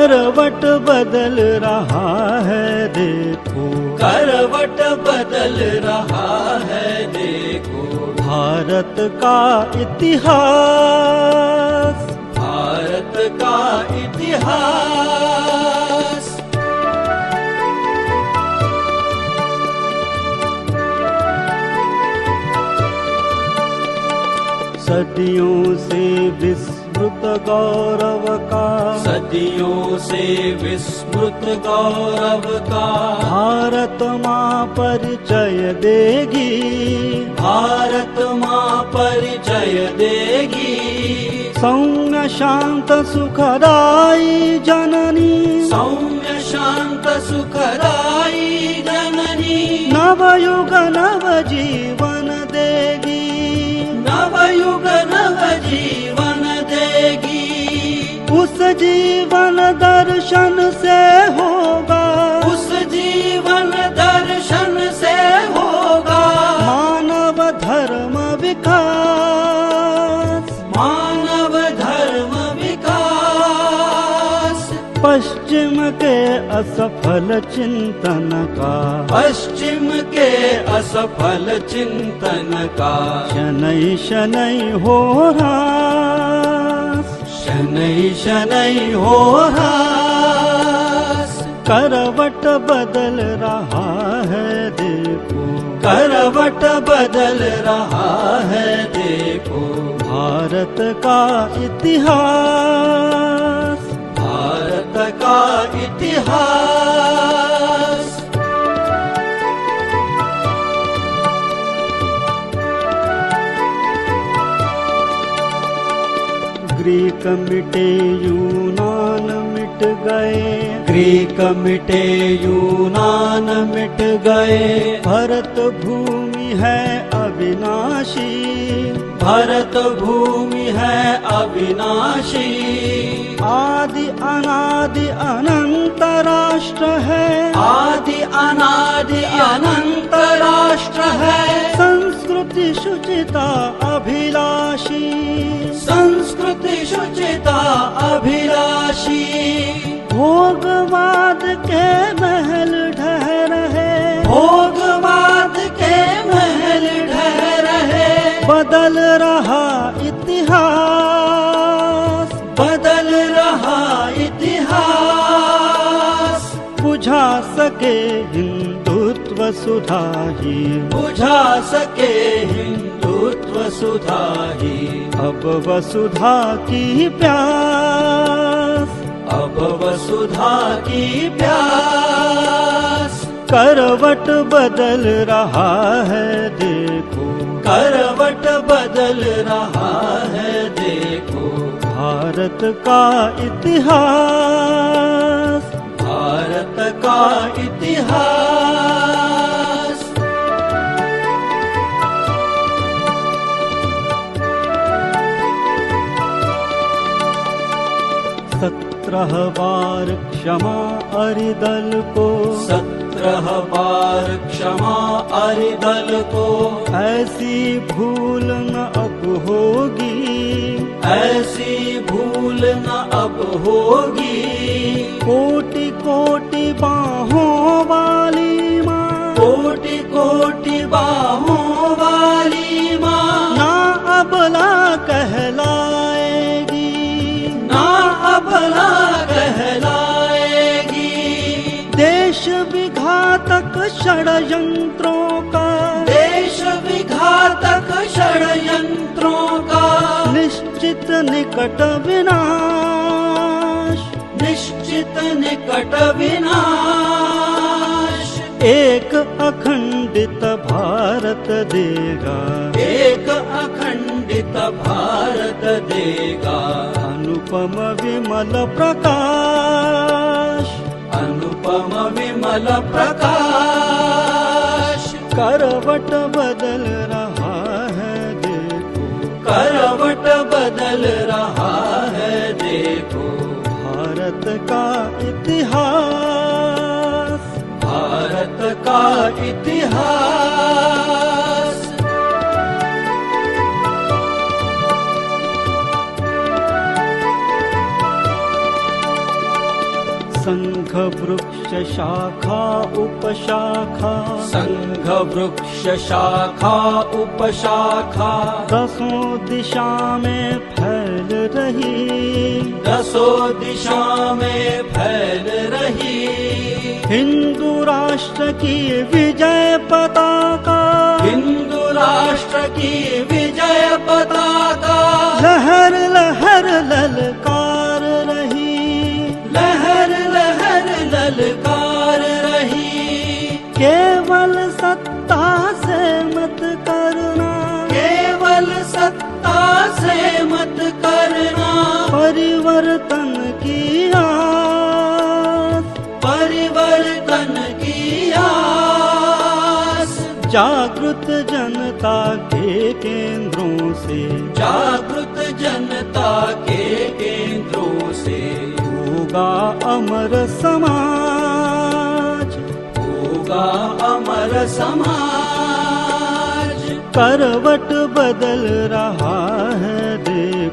करवट बदल रहा है देखो, करवट बदल रहा है देखो, भारत का इतिहास, भारत का इतिहास। सदियों से विस्मृत गौरव का, सदियों से विस्मृत गौरव का, भारत माँ परिचय देगी, भारत माँ परिचय देगी। सौम्य शांत सुखदाई जननी, सौम्य शांत सुखदाई जननी, नवयुग नव जीवन देगी, नवयुग नव जीवन देगी। उस जीवन दर्शन से होगा, उस जीवन दर्शन से होगा मानव धर्म विकास, मानव धर्म विकास। पश्चिम के असफल चिंतन का, पश्चिम के असफल चिंतन का, शनै शनै हो ह्रास, शनै शनै हो ह्रास। करवट बदल रहा है देखो, करवट बदल रहा है देखो, भारत का इतिहास, भारत का इतिहास। ग्रीक मिटे यूनान मिट गए, ग्रीक मिटे यूनान मिट गए, भरत भूमि है अविनाशी, भरत भूमि है अविनाशी। आदि अनादि अनंत राष्ट्र है, आदि अनादि अनंत राष्ट्र है, संस्कृति शुचिता अभिलाषी, संस्कृति शुचिता अभिलाषी। भोगवाद के महल ढह रहे, भोगवाद के महल ढह रहे, बदल रहा इतिहास, बदल रहा इतिहास। बुझा सके हिंदुत्व सुधा ही, बुझा सके हिंदुत्व सुधा ही, अब वसुधा की प्यास, अब वसुधा की प्यास। करवट बदल रहा है देखो, करवट बदल रहा है देखो, भारत का इतिहास, भारत का इतिहास। सत्रह बार क्षमा अरिदल को, 17 बार क्षमा अरिदल को, ऐसी भूल न अब होगी, ऐसी भूल न अब होगी। कोटि कोटि बाहों वाली माँ, कोटि कोटि बाहों वाली माँ, ना अबला कहलाएगी, ना अबला कहलाएगी। देश विघातक षड्यंत्रों का, देश विघातक षड्यंत्रों का, निश्चित निकट विनाश, निश्चित निकट विनाश। एक अखंडित भारत देगा, एक अखंडित भारत देगा, अनुपम विमल प्रकाश, अनुपम विमल प्रकाश। करवट बदल रहा है देखो, करवट बदल रहा है देखो, भारत का इतिहास, भारत का इतिहास। संघ वृक्ष शाखा उपशाखा संघ वृक्ष शाखा उपशाखा दसों दिशा में फैल रही, दसों दिशा में फैल रही। हिंदू राष्ट्र की विजय पताका, हिंदू राष्ट्र की विजय पताका लहर लहर ललकार रही, लहर लहर ललकार रही। केवल सत्ता से मत करना, केवल सत्ता से मत करना, परिवर्तन की आस, परिवर्तन की आस। जागृत जनता के केंद्रों से, जागृत जनता के केंद्रों से होगा अमर समाज, होगा अमर समाज। करवट बदल रहा है देखो,